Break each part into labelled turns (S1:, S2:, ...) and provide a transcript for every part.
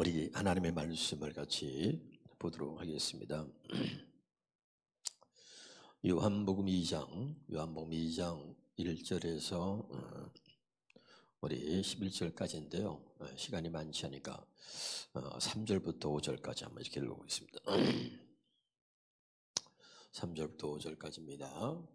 S1: 우리 하나님의 말씀을 같이 보도록 하겠습니다. 요한복음 2장 1절에서 우리 11절까지인데요. 시간이 많지 않으니까 3절부터 5절까지 한번 이렇게 읽어보겠습니다. 3절부터 5절까지입니다.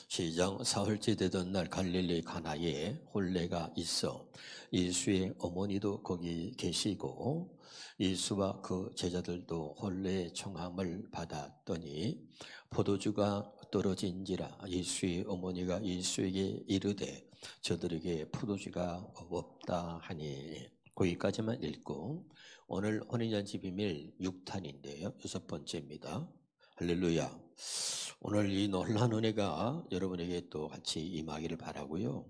S1: 시작. 사흘째 되던 날 갈릴리 가나에 혼례가 있어 예수의 어머니도 거기 계시고 예수와 그 제자들도 혼례의 청함을 받았더니 포도주가 떨어진지라 예수의 어머니가 예수에게 이르되 저들에게 포도주가 없다 하니, 거기까지만 읽고 오늘 혼인잔치 비밀 6탄인데요 6번째입니다. 할렐루야. 오늘 이 놀라운 은혜가 여러분에게 또 같이 임하기를 바라고요.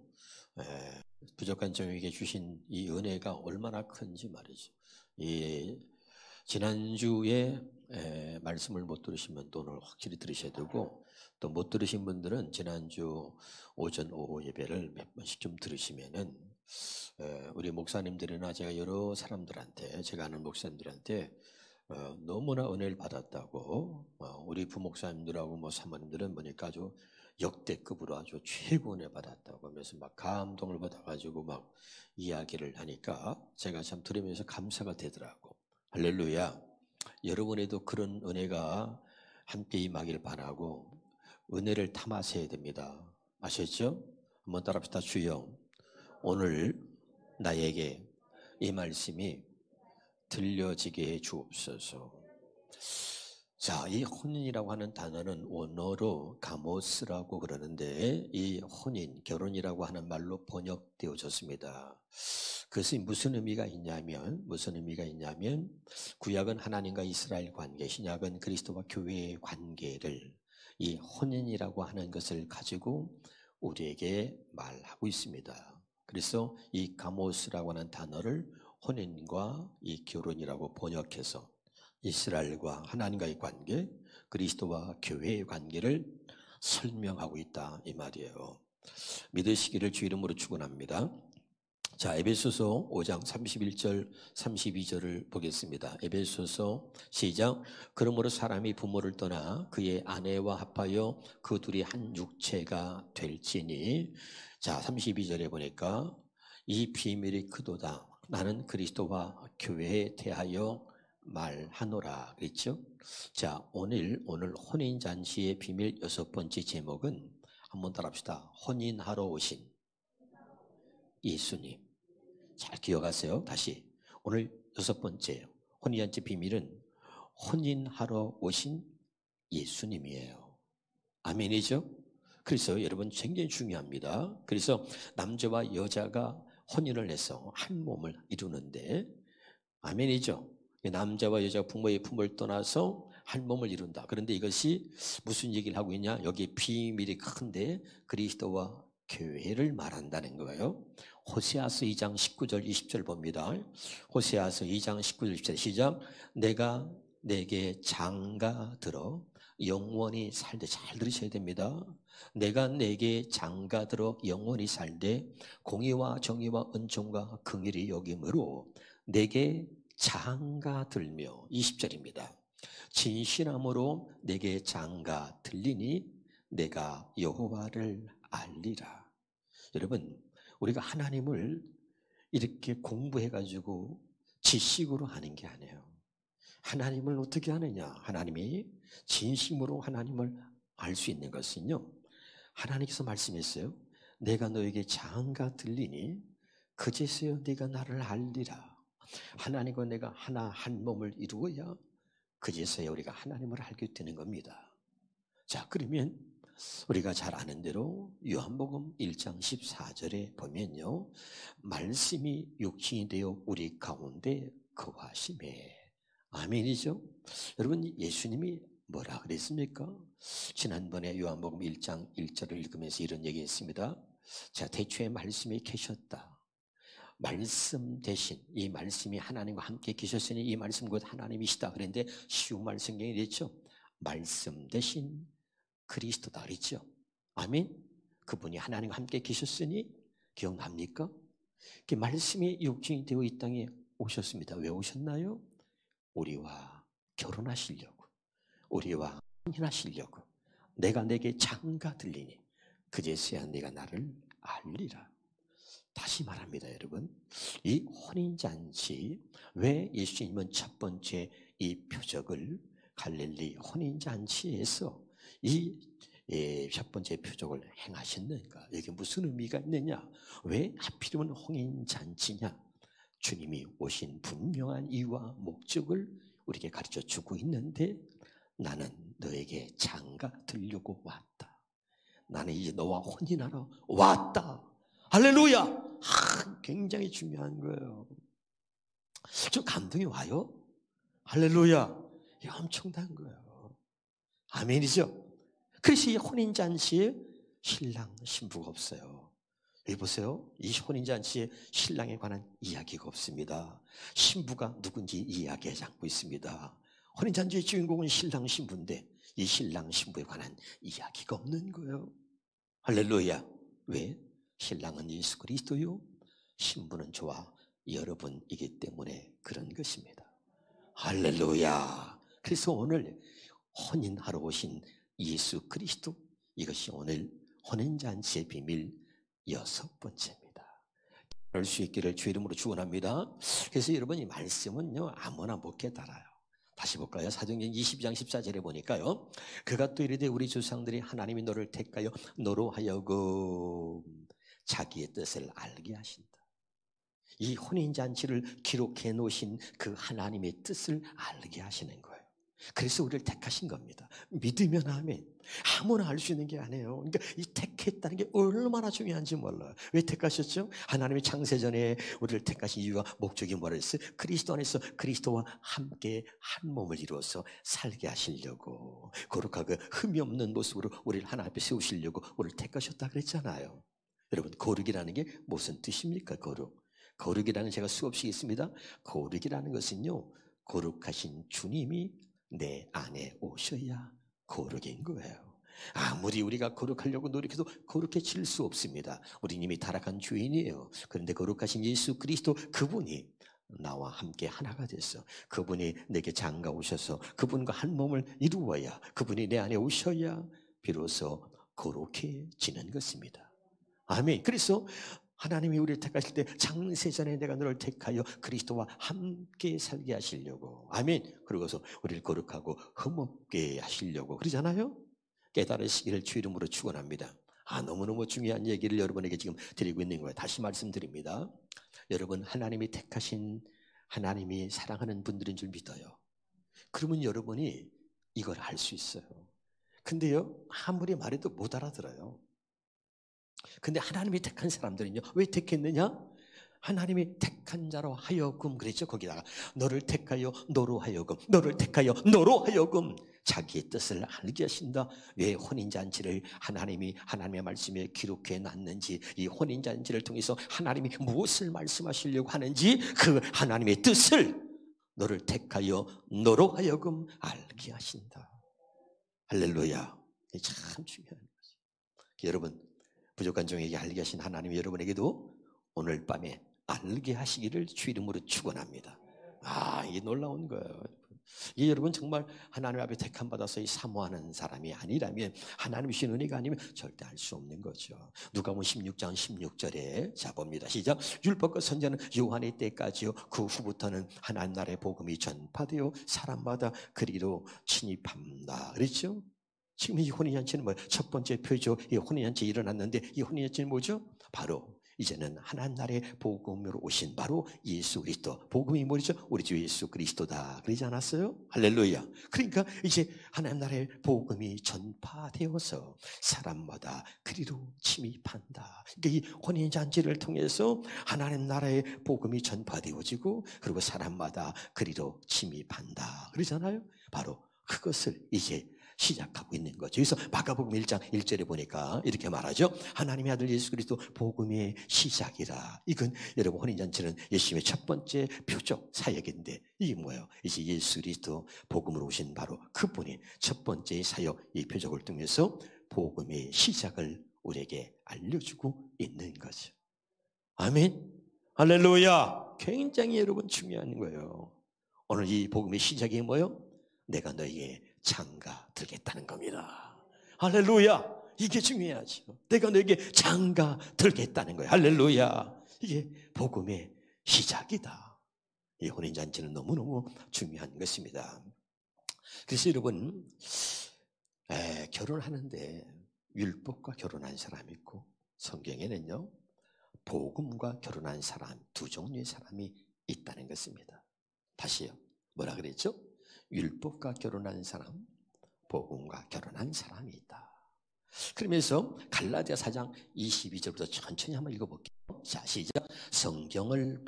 S1: 부족한 종에게 주신 이 은혜가 얼마나 큰지 말이죠. 지난주에 말씀을 못 들으시면 또 오늘 확실히 들으셔야 되고, 또 못 들으신 분들은 지난주 오전 오후 예배를 몇 번씩 좀 들으시면은 우리 목사님들이나 제가 여러 사람들한테, 제가 아는 목사님들한테 너무나 은혜를 받았다고, 우리 부목사님들하고 사모님들은 보니까 아주 역대급으로 아주 최고 은혜 받았다고 하면서 막 감동을 받아가지고 막 이야기를 하니까 제가 참 들으면서 감사가 되더라고. 할렐루야. 여러분에도 그런 은혜가 함께 임하기를 바라고 은혜를 탐하셔야 됩니다. 아셨죠? 한번 따라합시다. 주여, 오늘 나에게 이 말씀이 들려지게 해 주옵소서. 자, 이 혼인이라고 하는 단어는 원어로 가모스라고 그러는데, 이 혼인, 결혼이라고 하는 말로 번역되어졌습니다. 그것이 무슨 의미가 있냐면 구약은 하나님과 이스라엘 관계, 신약은 그리스도와 교회의 관계를 이 혼인이라고 하는 것을 가지고 우리에게 말하고 있습니다. 그래서 이 가모스라고 하는 단어를 혼인과 이 결혼이라고 번역해서 이스라엘과 하나님과의 관계, 그리스도와 교회의 관계를 설명하고 있다 이 말이에요. 믿으시기를 주 이름으로 축원합니다. 자, 에베소서 5장 31절 32절을 보겠습니다. 에베소서 시작. 그러므로 사람이 부모를 떠나 그의 아내와 합하여 그 둘이 한 육체가 될지니. 자, 32절에 보니까 이 비밀이 크도다. 나는 그리스도와 교회에 대하여 말하노라 그랬죠. 자, 오늘 혼인잔치의 비밀 6번째 제목은 한번 따라합시다. 혼인하러 오신 예수님. 잘 기억하세요. 다시, 오늘 6번째 혼인잔치 비밀은 혼인하러 오신 예수님이에요. 아멘이죠? 그래서 여러분 굉장히 중요합니다. 그래서 남자와 여자가 혼인을 해서 한 몸을 이루는데, 아멘이죠? 남자와 여자가 부모의 품을 떠나서 한 몸을 이룬다. 그런데 이것이 무슨 얘기를 하고 있냐? 여기 비밀이 큰데 그리스도와 교회를 말한다는 거예요. 호세아서 2장 19절 20절 봅니다. 호세아서 2장 19절 20절 시작. 내가 내게 장가들어 영원히 살되, 잘 들으셔야 됩니다. 내가 내게 장가들어 영원히 살되 공의와 정의와 은총과 긍휼이 여김으로 내게 장가들며. 20절입니다. 진실함으로 내게 장가들리니 내가 여호와를 알리라. 여러분, 우리가 하나님을 이렇게 공부해가지고 지식으로 하는 게 아니에요. 하나님을 어떻게 하느냐? 하나님이 진심으로 하나님을 알 수 있는 것은요, 하나님께서 말씀했어요. 내가 너에게 장가들리니 그제서야 네가 나를 알리라. 하나님과 내가 하나 한 몸을 이루어야 그제서야 우리가 하나님을 알게 되는 겁니다. 자, 그러면 우리가 잘 아는 대로 요한복음 1장 14절에 보면요, 말씀이 육신이 되어 우리 가운데 거하심에. 아멘이죠? 여러분, 예수님이 뭐라 그랬습니까? 지난번에 요한복음 1장 1절을 읽으면서 이런 얘기했습니다. 자, 태초에 말씀이 계셨다. 말씀 대신, 이 말씀이 하나님과 함께 계셨으니 이 말씀 곧 하나님이시다. 그런데 쉬운 말 성경이 됐죠. 말씀 대신 그리스도다 그랬죠. 아멘. 그분이 하나님과 함께 계셨으니 기억납니까? 그 말씀이 육신이 되어 이 땅에 오셨습니다. 왜 오셨나요? 우리와 결혼하시려고, 우리와 혼인하시려고. 내가 내게 장가 들리니 그제서야 내가 나를 알리라. 다시 말합니다, 여러분. 이 혼인잔치, 왜 예수님은 첫 번째 이 표적을 갈릴리 혼인잔치에서 이 첫 번째 표적을 행하셨는가? 여기 무슨 의미가 있느냐? 왜 하필이면 혼인잔치냐? 주님이 오신 분명한 이유와 목적을 우리에게 가르쳐 주고 있는데, 나는 너에게 장가 들려고 왔다. 나는 이제 너와 혼인하러 왔다. 할렐루야! 굉장히 중요한 거예요. 좀 감동이 와요? 할렐루야! 이게 엄청난 거예요. 아멘이죠? 그래서 이 혼인잔치에 신랑, 신부가 없어요. 여기 보세요. 이 혼인잔치에 신랑에 관한 이야기가 없습니다. 신부가 누군지 이야기하지 않고 있습니다. 혼인잔치의 주인공은 신랑, 신부인데 이 신랑, 신부에 관한 이야기가 없는 거예요. 할렐루야. 왜? 신랑은 예수 그리스도요, 신부는 저와 여러분이기 때문에 그런 것입니다. 할렐루야. 그래서 오늘 혼인하러 오신 예수 그리스도, 이것이 오늘 혼인잔치의 비밀 6번째입니다. 그럴 수 있기를 주 이름으로 축원합니다. 그래서 여러분, 이 말씀은요 아무나 못 깨달아요. 다시 볼까요? 사도행전 22장 14절에 보니까요, 그가 또 이르되 우리 조상들이 하나님이 너를 택하여 너로 하여금 자기의 뜻을 알게 하신다. 이 혼인잔치를 기록해 놓으신 그 하나님의 뜻을 알게 하시는 거예요. 그래서 우리를 택하신 겁니다. 믿으면 아멘. 아무나 알 수 있는 게 아니에요. 그러니까 이 택했다는 게 얼마나 중요한지 몰라요. 왜 택하셨죠? 하나님이 창세전에 우리를 택하신 이유와 목적이 뭐라 했어요? 그리스도 안에서 그리스도와 함께 한 몸을 이루어서 살게 하시려고, 거룩하고 흠이 없는 모습으로 우리를 하나님 앞에 세우시려고 우리를 택하셨다 그랬잖아요. 여러분, 거룩이라는 게 무슨 뜻입니까? 거룩이라는, 제가 수없이 있습니다. 거룩이라는 것은요, 거룩하신 주님이 내 안에 오셔야 거룩인 거예요. 아무리 우리가 거룩하려고 노력해도 거룩해질 수 없습니다. 우리 이미 타락한 죄인이에요. 그런데 거룩하신 예수 그리스도, 그분이 나와 함께 하나가 됐어. 그분이 내게 장가 오셔서 그분과 한 몸을 이루어야, 그분이 내 안에 오셔야 비로소 거룩해지는 것입니다. 아멘. 그래서 하나님이 우리를 택하실 때 창세전에 내가 너를 택하여 그리스도와 함께 살게 하시려고, 아멘, 그러고서 우리를 거룩하고 흠없게 하시려고 그러잖아요. 깨달으시기를 주 이름으로 축원합니다. 너무너무 중요한 얘기를 여러분에게 지금 드리고 있는 거예요. 다시 말씀드립니다. 여러분, 하나님이 택하신, 하나님이 사랑하는 분들인 줄 믿어요. 그러면 여러분이 이걸 알 수 있어요. 근데요, 아무리 말해도 못 알아들어요. 근데 하나님이 택한 사람들은요, 왜 택했느냐? 하나님이 택한 자로 하여금, 그랬죠. 거기다가 너를 택하여 너로 하여금, 너를 택하여 너로 하여금 자기의 뜻을 알게 하신다. 왜 혼인잔치를 하나님이 하나님의 말씀에 기록해 놨는지, 이 혼인잔치를 통해서 하나님이 무엇을 말씀하시려고 하는지, 그 하나님의 뜻을 너를 택하여 너로 하여금 알게 하신다. 할렐루야. 이게 참 중요한 거죠. 여러분, 부족한 종에게 알게 하신 하나님이 여러분에게도 오늘 밤에 알게 하시기를 주 이름으로 축원합니다. 이게 놀라운 거예요. 이게 여러분 정말 하나님 앞에 택함 받아서 사모하는 사람이 아니라면, 하나님이 주신 은혜가 아니면 절대 알 수 없는 거죠. 누가복음 16장 16절에 자 봅니다. 시작. 율법과 선지자는 요한의 때까지요, 그 후부터는 하나님 나라의 복음이 전파되어 사람마다 그리로 침입합니다. 그렇죠? 지금 이 혼인잔치는 뭐예요? 첫 번째 표적, 이 혼인잔치 일어났는데, 이 혼인잔치는 뭐죠? 바로 이제는 하나님 나라의 복음으로 오신 바로 예수 그리스도. 복음이 뭐죠? 우리 주 예수 그리스도다. 그러지 않았어요? 할렐루야. 그러니까 이제 하나님 나라의 복음이 전파되어서 사람마다 그리로 침입한다. 그러니까 이 혼인잔치를 통해서 하나님 나라의 복음이 전파되어지고, 그리고 사람마다 그리로 침입한다. 그러잖아요? 바로 그것을 이제 시작하고 있는 거죠. 그래서 마가복음 1장 1절에 보니까 이렇게 말하죠. 하나님의 아들 예수 그리스도 복음의 시작이라. 이건 여러분, 혼인잔치는 예수님의 첫 번째 표적 사역인데, 이게 뭐예요? 이제 예수 그리스도 복음으로 오신 바로 그분이 첫 번째 사역, 이 표적을 통해서 복음의 시작을 우리에게 알려주고 있는 거죠. 아멘. 할렐루야. 굉장히 여러분 중요한 거예요. 오늘 이 복음의 시작이 뭐예요? 내가 너에게 장가 들겠다는 겁니다. 할렐루야. 이게 중요하죠. 내가 너에게 장가 들겠다는 거예요. 할렐루야. 이게 복음의 시작이다. 이 혼인잔치는 너무너무 중요한 것입니다. 그래서 여러분, 결혼하는데 율법과 결혼한 사람이 있고, 성경에는요 복음과 결혼한 사람, 두 종류의 사람이 있다는 것입니다. 다시요, 뭐라 그랬죠? 율법과 결혼한 사람, 복음과 결혼한 사람이 있다. 그러면서 갈라디아 4장 22절부터 천천히 한번 읽어볼게요. 자, 시작. 성경을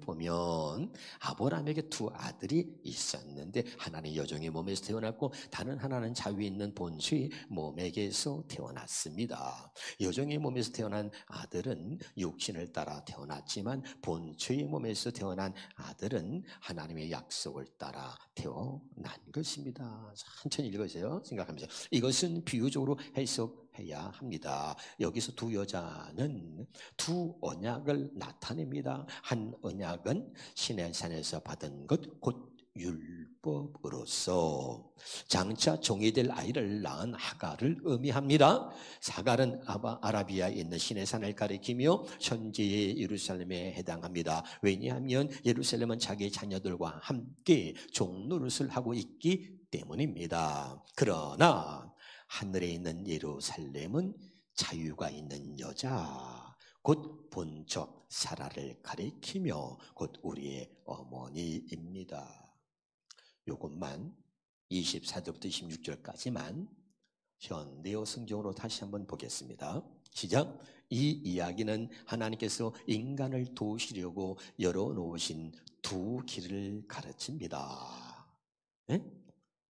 S1: 보면 아브라함에게 두 아들이 있었는데 하나는 여종의 몸에서 태어났고 다른 하나는 자위에 있는 본처의 몸에게서 태어났습니다. 여종의 몸에서 태어난 아들은 육신을 따라 태어났지만 본처의 몸에서 태어난 아들은 하나님의 약속을 따라 태어난 것입니다. 천천히 읽으세요. 생각하면서 이것은 비유적으로 해석해야 합니다. 여기서 두 여자는 두 언약을 나타냅니다. 한 언약은 시내산에서 받은 것, 곧 율법으로서 장차 종이 될 아이를 낳은 하갈을 의미합니다. 하갈은 아라비아에 있는 시내산을 가리키며 현재의 예루살렘에 해당합니다. 왜냐하면 예루살렘은 자기 자녀들과 함께 종노릇을 하고 있기 때문입니다. 그러나 하늘에 있는 예루살렘은 자유가 있는 여자, 곧 본처 사라를 가리키며 곧 우리의 어머니입니다. 요것만 24절부터 26절까지만 현대어 성경으로 다시 한번 보겠습니다. 시작. 이 이야기는 하나님께서 인간을 도우시려고 열어놓으신 두 길을 가르칩니다. 네?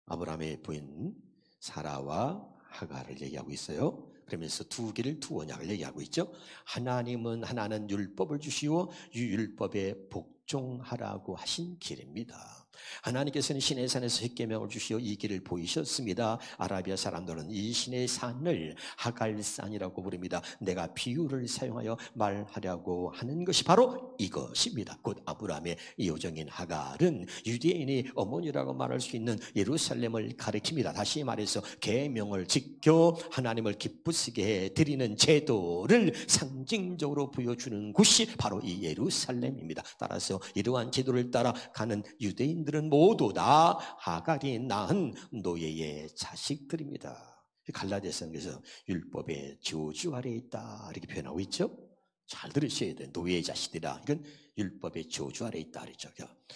S1: 아브라함의 부인 사라와 하갈을 얘기하고 있어요. 그러면서 두 길을, 두 언약을 얘기하고 있죠. 하나는 율법을 주시고 율법에 복종하라고 하신 길입니다. 하나님께서는 시내산에서 십계명을 주시어 이 길을 보이셨습니다. 아라비아 사람들은 이 시내산을 하갈산이라고 부릅니다. 내가 비유를 사용하여 말하려고 하는 것이 바로 이것입니다. 곧 아브라함의 여종인 하갈은 유대인의 어머니라고 말할 수 있는 예루살렘을 가리킵니다. 다시 말해서 계명을 지켜 하나님을 기쁘시게 드리는 제도를 상징적으로 보여주는 곳이 바로 이 예루살렘입니다. 따라서 이러한 제도를 따라가는 유대인들은 모두 다 하갈이 낳은 노예의 자식들입니다. 갈라디아서에서 율법의 저주 아래에 있다 이렇게 표현하고 있죠. 잘 들으셔야 돼요. 노예의 자식들이라 이건 율법의 저주 아래에 있다 그랬죠.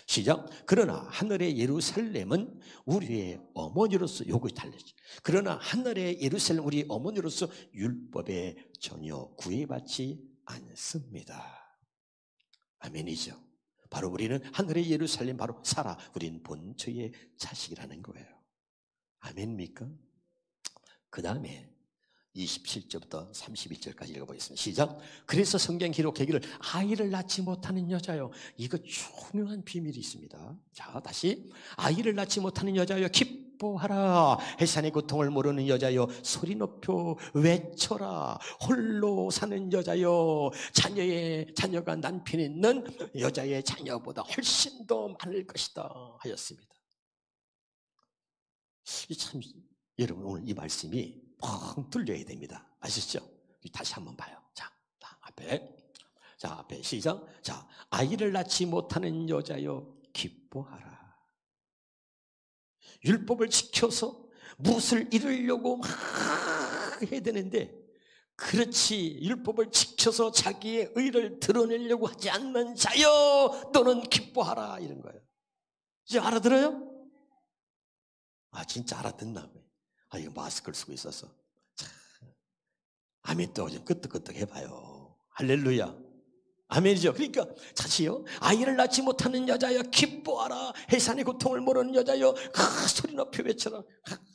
S1: 시작. 그러나 하늘의 예루살렘은 우리의 어머니로서 요것이 달라져. 그러나 하늘의 예루살렘 우리 어머니로서 율법에 전혀 구애받지 않습니다. 아멘이죠. 바로 우리는 하늘의 예루살렘, 바로 사라, 우린 본처의 자식이라는 거예요. 아멘입니까? 그 다음에 27절부터 32절까지 읽어보겠습니다. 시작. 그래서 성경 기록하기를 아이를 낳지 못하는 여자요. 이거 중요한 비밀이 있습니다. 자, 다시. 아이를 낳지 못하는 여자요 기뻐하라. 해산의 고통을 모르는 여자요 소리 높여 외쳐라. 홀로 사는 여자요 자녀가 남편 있는 여자의 자녀보다 훨씬 더 많을 것이다 하였습니다. 참 여러분 오늘 이 말씀이 펑 뚫려야 됩니다. 아시죠? 다시 한번 봐요. 자, 앞에 시작. 자, 아이를 낳지 못하는 여자여 기뻐하라. 율법을 지켜서 무엇을 이루려고 막 해야 되는데 그렇지 율법을 지켜서 자기의 의를 드러내려고 하지 않는 자여 너는 기뻐하라 이런 거예요. 이제 알아들어요? 아 진짜 알아듣나? 이거 마스크를 쓰고 있어서 아멘 또 좀 끄떡끄떡 해봐요. 할렐루야. 아멘이죠. 그러니까 다시요. 아이를 낳지 못하는 여자여 기뻐하라. 해산의 고통을 모르는 여자여 소리 높여 외쳐라.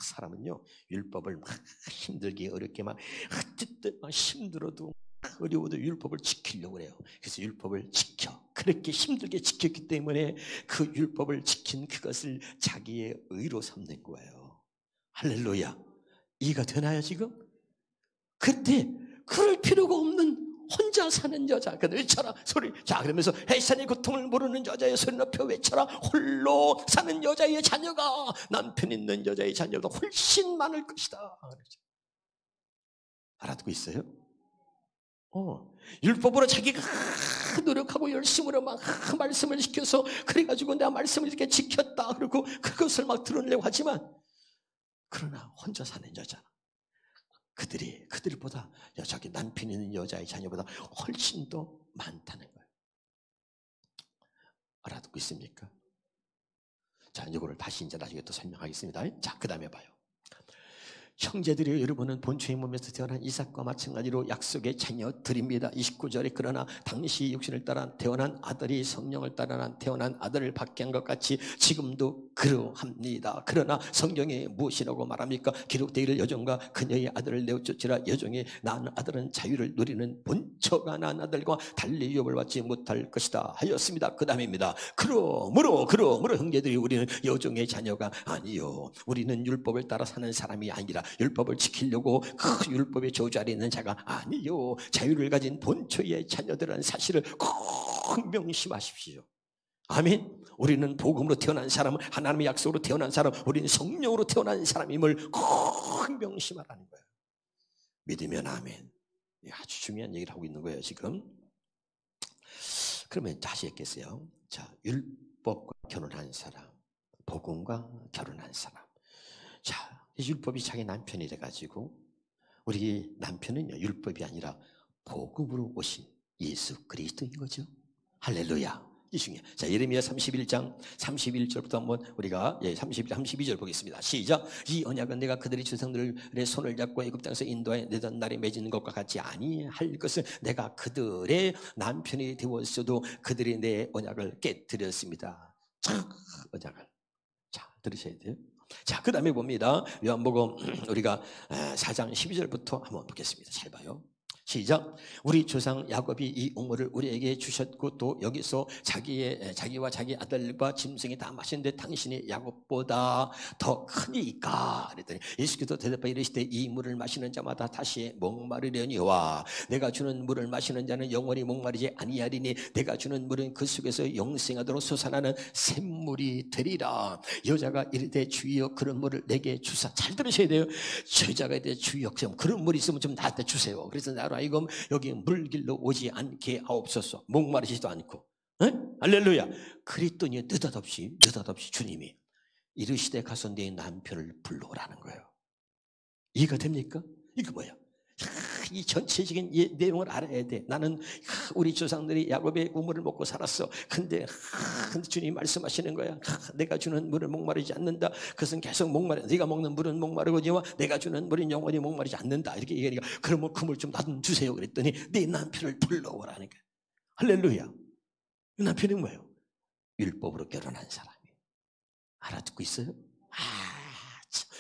S1: 사람은요 율법을 막 힘들게 어렵게 막 어쨌든 막 힘들어도 어려워도 율법을 지키려고 해요. 그래서 율법을 지켜. 그렇게 힘들게 지켰기 때문에 그 율법을 지킨 그것을 자기의 의로 삼는 거예요. 할렐루야. 이해가 되나요 지금? 그때 그럴 필요가 없는 혼자 사는 여자. 그래서 외쳐라 소리. 자, 그러면서 해산의 고통을 모르는 여자의 소리 높여 외쳐라. 홀로 사는 여자의 자녀가 남편 있는 여자의 자녀보다 훨씬 많을 것이다. 알아듣고 있어요? 율법으로 자기가 노력하고 열심으로 막 말씀을 지켜서 그래가지고 내가 말씀을 이렇게 지켰다 그러고 그것을 막 드러내려고 하지만, 그러나 혼자 사는 여자, 그들보다 자기 남편 있는 여자의 자녀보다 훨씬 더 많다는 거예요. 알아듣고 있습니까? 자, 이거를 다시 이제 나중에 또 설명하겠습니다. 자, 그 다음에 봐요. 형제들이 여러분은 본초의 몸에서 태어난 이삭과 마찬가지로 약속의 자녀들입니다. 29절에 그러나 당시 육신을 따라 태어난 아들이 성령을 따라 태어난 아들을 받게 한 것 같이 지금도 그러합니다. 그러나 성경에 무엇이라고 말합니까? 기록되기를 여종과 그녀의 아들을 내어쫓으라. 여종이 낳은 아들은 자유를 누리는 본처가 낳은 아들과 달리 유업을 받지 못할 것이다 하였습니다. 그 다음입니다. 그러므로 형제들이 우리는 여종의 자녀가 아니요, 우리는 율법을 따라 사는 사람이 아니라 율법을 지키려고 그 율법의 저주 아래 있는 자가 아니요, 자유를 가진 본초의 자녀들이라는 사실을 꼭 명심하십시오. 아멘. 우리는 복음으로 태어난 사람, 하나님의 약속으로 태어난 사람, 우리는 성령으로 태어난 사람임을 꼭 명심하라는 거예요. 믿으면 아멘. 아주 중요한 얘기를 하고 있는 거예요 지금. 그러면 다시 했겠어요. 자, 율법과 결혼한 사람, 복음과 결혼한 사람. 자, 율법이 자기 남편이 돼가지고, 우리 남편은요 율법이 아니라 복음으로 오신 예수 그리스도인 거죠. 할렐루야. 이 중에 자, 예레미야 31장 31절부터 한번 우리가 32절 보겠습니다. 시작. 이 언약은 내가 그들의 조상들의 손을 잡고 애굽 땅에서 인도하여 내던 날에 맺은 것과 같지 아니할 것은 내가 그들의 남편이 되었어도 그들이 내 언약을 깨뜨렸습니다. 자, 언약을. 자, 들으셔야 돼요. 자, 그 다음에 봅니다. 요한복음 우리가 4장 12절부터 한번 보겠습니다. 잘 봐요. 시작. 우리 조상 야곱이 이 우물을 우리에게 주셨고 또 여기서 자기와 자기 아들과 짐승이 다 마시는데 당신이 야곱보다 더 크니까 그랬더니 예수께서 대답하여 이르시되 이 물을 마시는 자마다 다시 목마르려니와 내가 주는 물을 마시는 자는 영원히 목마르지 아니하리니 내가 주는 물은 그 속에서 영생하도록 솟아나는 샘물이 되리라. 여자가 이르되 주여 그런 물을 내게 주사. 잘 들으셔야 돼요. 여자가 이르되 주여 그런 물이 있으면 좀 나한테 주세요. 그래서 나로 하여금 여기 물길로 오지 않게 하옵소서. 목마르지도 않고. 에? 할렐루야. 그랬더니 느닷없이 주님이 이르시되 가서 내 남편을 불러오라는 거예요. 이해가 됩니까? 이거 뭐야? 이 전체적인 내용을 알아야 돼. 나는 우리 조상들이 야곱의 우물을 먹고 살았어. 근데 주님이 말씀하시는 거야. 내가 주는 물은 목마르지 않는다. 그것은 계속 목마르. 네가 먹는 물은 목마르거니와 내가 주는 물은 영원히 목마르지 않는다. 이렇게 얘기하니까 그러면 그 물 좀 나 좀 주세요. 그랬더니 네 남편을 불러오라는 거야. 할렐루야. 그 남편이 뭐예요? 율법으로 결혼한 사람이. 알아듣고 있어요?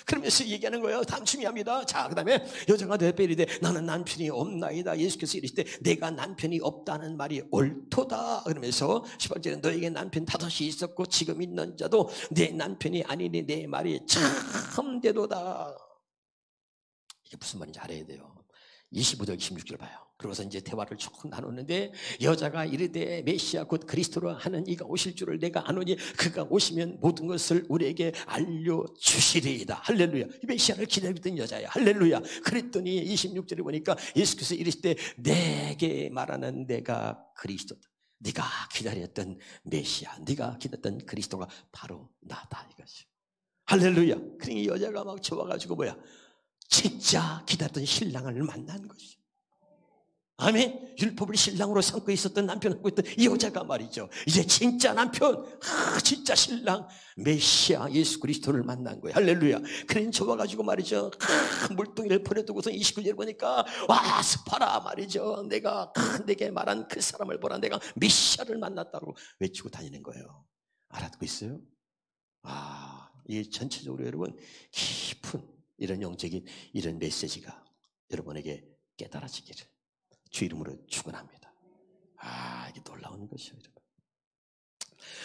S1: 그러면서 얘기하는 거예요. 다음 중요합니다. 자, 그 다음에 여자가 대답이되 나는 남편이 없나이다. 예수께서 이르시되 내가 남편이 없다는 말이 옳도다. 그러면서 18절에 너에게 남편 다섯이 있었고 지금 있는 자도 내 남편이 아니니 내 말이 참되도다. 이게 무슨 말인지 알아야 돼요. 25절 26절 봐요. 그러고서 이제 대화를 조금 나누는데 여자가 이르되 메시아 곧 그리스도로 하는 이가 오실 줄을 내가 아노니 그가 오시면 모든 것을 우리에게 알려주시리이다. 할렐루야. 메시아를 기다리던 여자야. 할렐루야. 그랬더니 26절에 보니까 예수께서 이르시되 내게 말하는 내가 그리스도다. 네가 기다렸던 메시아, 네가 기다렸던 그리스도가 바로 나다 이거지. 할렐루야. 그러니 여자가 막 좋아가지고 뭐야? 진짜 기다렸던 신랑을 만난 것이죠. 아멘. 율법을 신랑으로 삼고 있었던 남편하고 있던 이 여자가 말이죠. 이제 진짜 남편, 진짜 신랑 메시아 예수 그리스도를 만난 거예요. 할렐루야. 그래 좋아가지고 말이죠. 물동이를 보내두고서 29절 보니까 와 스파라 말이죠. 내게 말한 그 사람을 보라. 내가 메시아를 만났다고 외치고 다니는 거예요. 알아듣고 있어요? 이 전체적으로 여러분 깊은 이런 영적인 이런 메시지가 여러분에게 깨달아지기를 주 이름으로 축원합니다. 이게 놀라운 것이요 여러분.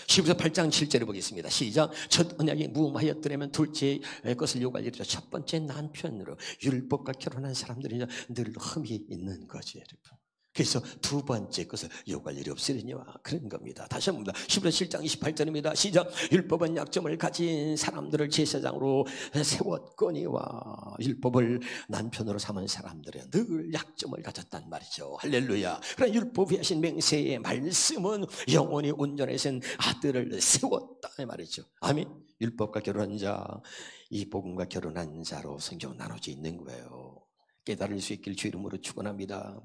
S1: 시부서 8장 7절을 보겠습니다. 시작. 첫 언약이 무음하였더라면 둘째 것을 요구하리라. 첫 번째 남편으로 율법과 결혼한 사람들이 늘 흠이 있는 거지 여러분. 그래서 두 번째 것을 요구할 일이 없으려니와 그런 겁니다. 다시 한번 봅니다. 히브리서 7장 28절입니다. 시작. 율법은 약점을 가진 사람들을 제사장으로 세웠거니와. 율법을 남편으로 삼은 사람들은 늘 약점을 가졌단 말이죠. 할렐루야. 그러나 율법이 하신 맹세의 말씀은 영원히 온전해진 아들을 세웠다 이 말이죠. 아멘. 율법과 결혼한 자, 이 복음과 결혼한 자로 성경은 나눠져 있는 거예요. 깨달을 수 있길 주 이름으로 축원합니다.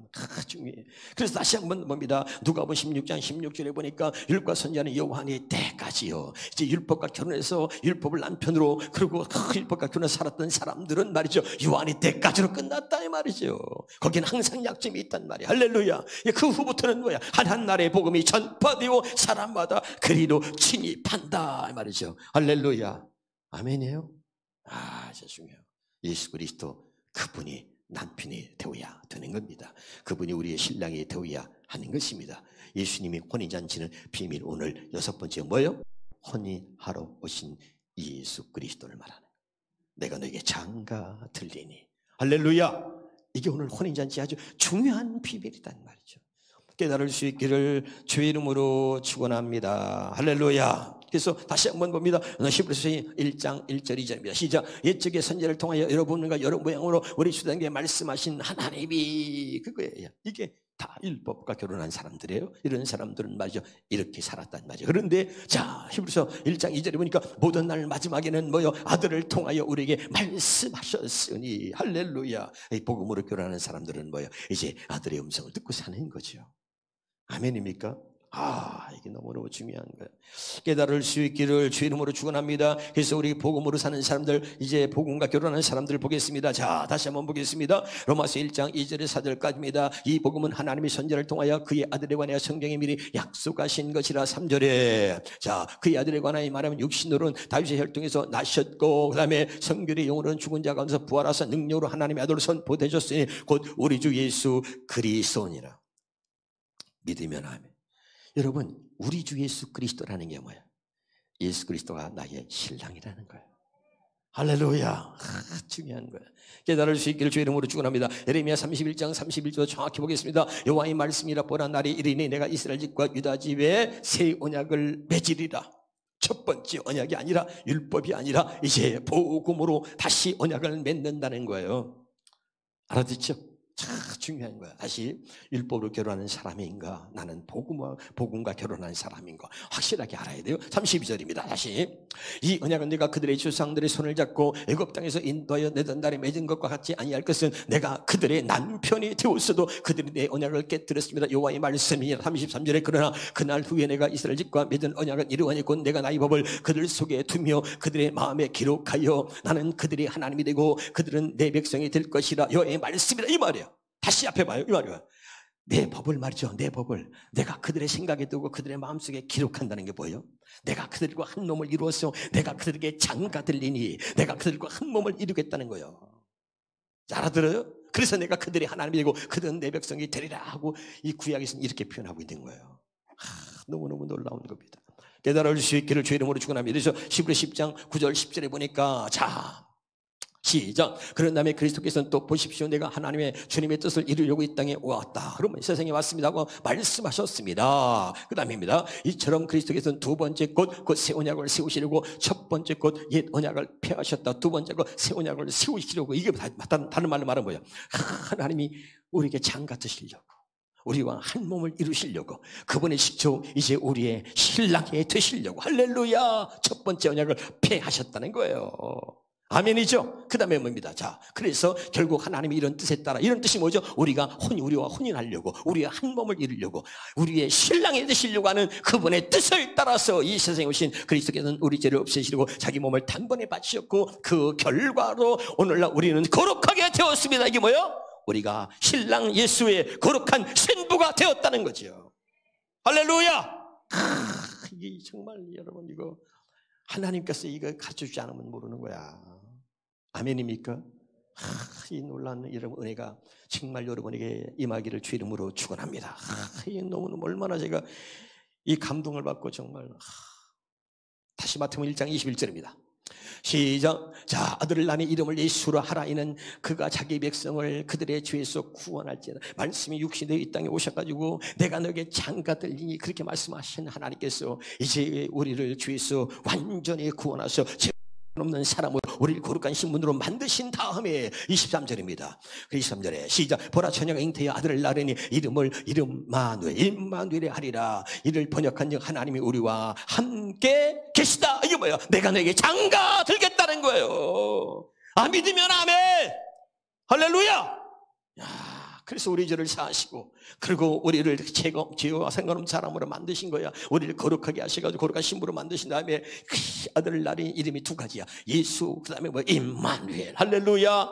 S1: 중요해요. 그래서 다시 한번 봅니다. 누가복음 16장 16절에 보니까 율법과 선지자는 요한의 때까지요. 이제 율법과 결혼해서 율법을 남편으로 그리고 율법과 결혼해 살았던 사람들은 말이죠. 요한의 때까지로 끝났다 이 말이죠. 거기는 항상 약점이 있단 말이야. 할렐루야. 그 후부터는 뭐야? 한 나라의 복음이 전파되고 사람마다 그리로 침입한다 이 말이죠. 할렐루야. 아멘이에요. 진짜 중요해요. 예수 그리스도 그분이 남편이 되어야 되는 겁니다. 그분이 우리의 신랑이 되어야 하는 것입니다. 예수님이 혼인잔치는 비밀. 오늘 여섯 번째 뭐예요? 혼인하러 오신 예수 그리스도를 말하는 거예요. 내가 너에게 장가 들리니. 할렐루야. 이게 오늘 혼인잔치 아주 중요한 비밀이란 말이죠. 깨달을 수 있기를 주의 이름으로 축원합니다. 할렐루야. 그래서 다시 한번 봅니다. 히브리서 1장 1절 2절입니다. 시작. 옛적의 선지자를 통하여 여러분과 여러 모양으로 우리 주단에게 말씀하신 하나님이 그거예요. 이게 다 율법과 결혼한 사람들이에요. 이런 사람들은 말이죠. 이렇게 살았단 말이죠. 그런데 자 히브리서 1장 2절에 보니까 모든 날 마지막에는 뭐요? 아들을 통하여 우리에게 말씀하셨으니. 할렐루야. 이 복음으로 결혼하는 사람들은 뭐요? 이제 아들의 음성을 듣고 사는 거죠. 아멘입니까? 이게 너무너무 중요한 거예요. 깨달을 수 있기를 주 이름으로 축원합니다. 그래서 우리 복음으로 사는 사람들, 이제 복음과 결혼하는 사람들을 보겠습니다. 자, 다시 한번 보겠습니다. 로마서 1장 2절에 4절까지입니다. 이 복음은 하나님의 선지자를 통하여 그의 아들에 관하여 성경에 미리 약속하신 것이라. 3절에 자, 그의 아들에 관하여 말하면 육신으로는 다윗의 혈통에서 나셨고 그 다음에 성결의 영으로는 죽은 자 가운데서 부활하사 능력으로 하나님의 아들로 선포되셨으니 곧 우리 주 예수 그리스도니라. 믿으면 아멘. 여러분, 우리 주 예수 그리스도라는 게 뭐야? 예수 그리스도가 나의 신랑이라는 거예요. 할렐루야. 중요한 거예요. 깨달을 수 있기를 주의 이름으로 축원합니다. 예레미야 31장 31절 정확히 보겠습니다. 여호와의 말씀이라. 보라 날이 이르니 내가 이스라엘 집과 유다 집에 새 언약을 맺으리라. 첫 번째 언약이 아니라 율법이 아니라 이제 복음으로 다시 언약을 맺는다는 거예요. 알아듣죠? 참 중요한 거야. 다시 율법으로 결혼하는 사람인가, 나는 복음과 결혼하는 사람인가 확실하게 알아야 돼요. 32절입니다. 다시 이 언약은 내가 그들의 조상들의 손을 잡고 애굽 땅에서 인도하여 내던 날에 맺은 것과 같지 아니할 것은 내가 그들의 남편이 되었어도 그들이 내 언약을 깨뜨렸습니다. 여호와의 말씀이니라. 33절에 그러나 그날 후에 내가 이스라엘 집과 맺은 언약은 이루하니 곧 내가 나의 법을 그들 속에 두며 그들의 마음에 기록하여 나는 그들의 하나님이 되고 그들은 내 백성이 될 것이라. 여호와의 말씀이라. 이 말이에요. 다시 앞에 봐요. 이 말이에요. 내 법을 말이죠. 내 법을 내가 그들의 생각에 두고 그들의 마음속에 기록한다는 게 뭐예요? 내가 그들과 한 몸을 이루어서 내가 그들에게 장가 들리니 내가 그들과 한 몸을 이루겠다는 거예요. 알아들어요? 그래서 내가 그들의 하나님이 되고 그들은 내 백성이 되리라 하고 이 구약에서는 이렇게 표현하고 있는 거예요. 너무너무 놀라운 겁니다. 깨달을 수 있기를 주의 이름으로 축원합니다. 그래서 히브리 10장 9절 10절에 보니까 자 시작. 그런 다음에 그리스도께서는 또 보십시오. 내가 하나님의 주님의 뜻을 이루려고 이 땅에 왔다. 그러면 세상에 왔습니다 하고 말씀하셨습니다. 그 다음입니다. 이처럼 그리스도께서는 두 번째 곧 새 언약을 세우시려고 첫 번째 곧 옛 언약을 폐하셨다. 두 번째 곧 새 언약을 세우시려고. 이게 다른 말로 말하면 뭐예요? 하나님이 우리에게 장가 드시려고 우리와 한 몸을 이루시려고 그분의 식초 이제 우리의 신랑이 되시려고. 할렐루야. 첫 번째 언약을 폐하셨다는 거예요. 아멘이죠? 그 다음에 뭡니다. 자, 그래서 결국 하나님이 이런 뜻에 따라, 이런 뜻이 뭐죠? 우리와 혼인하려고, 우리가 한 몸을 이루려고, 우리의 신랑이 되시려고 하는 그분의 뜻을 따라서 이 세상에 오신 그리스도께서는 우리 죄를 없애시려고 자기 몸을 단번에 바치셨고, 그 결과로 오늘날 우리는 거룩하게 되었습니다. 이게 뭐예요? 우리가 신랑 예수의 거룩한 신부가 되었다는 거죠. 할렐루야! 이게 정말 여러분 이거 하나님께서 이거 가르쳐주지 않으면 모르는 거야. 아멘입니까? 이 놀라운 여러분 은혜가 정말 여러분에게 임하기를 주 이름으로 축원합니다. 너무너무 얼마나 제가 이 감동을 받고 정말. 다시 마태복음 1장 21절입니다. 시작. 자, 아들을 낳으니 이름을 예수로 하라. 이는 그가 자기 백성을 그들의 죄에서 구원할지어다. 말씀이 육신이 되어 이 땅에 오셔가지고 내가 너에게 장가들리니 그렇게 말씀하신 하나님께서 이제 우리를 죄에서 완전히 구원하셔 죄 없는 사람으로 우리를 거룩한 신분으로 만드신 다음에 23절입니다. 그 23절에 시작. 보라 처녀가 잉태하여 아들을 낳으니 이름을 임마누엘에 하리라. 이를 번역한즉 하나님이 우리와 함께 계시다. 이게 뭐야? 내가 너에게 장가 들겠다는 거예요. 아, 믿으면 아멘. 할렐루야. 야, 그래서 우리 죄를 사하시고 그리고 우리를 죄와 상관없는 사람으로 만드신 거야. 우리를 거룩하게 하셔가지고 거룩한 신부로 만드신 다음에 그 아들을 낳은 이름이 두 가지야. 예수, 그 다음에 뭐 임마누엘. 할렐루야.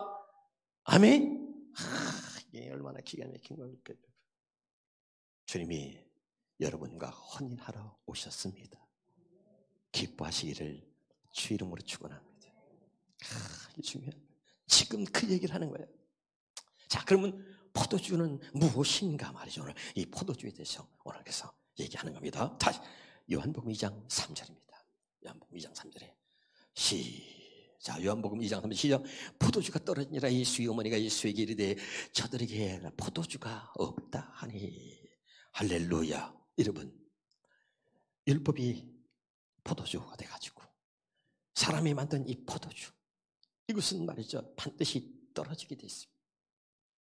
S1: 아멘. 이게 얼마나 기가 막힌 겁니까? 주님이 여러분과 혼인하러 오셨습니다. 기뻐하시기를 주 이름으로 축원합니다. 이게 중요해요. 지금 그 얘기를 하는 거예요. 자, 그러면 포도주는 무엇인가 말이죠. 오늘 이 포도주에 대해서 오늘 그래서 얘기하는 겁니다. 다시 요한복음 2장 3절입니다. 요한복음 2장 3절에 시작. 요한복음 2장 3절 시작. 포도주가 떨어지니라. 예수의 어머니가 예수에게 이르되 저들에게 포도주가 없다 하니. 할렐루야. 여러분, 율법이 포도주가 돼가지고 사람이 만든 이 포도주, 이것은 말이죠 반드시 떨어지게 돼 있습니다.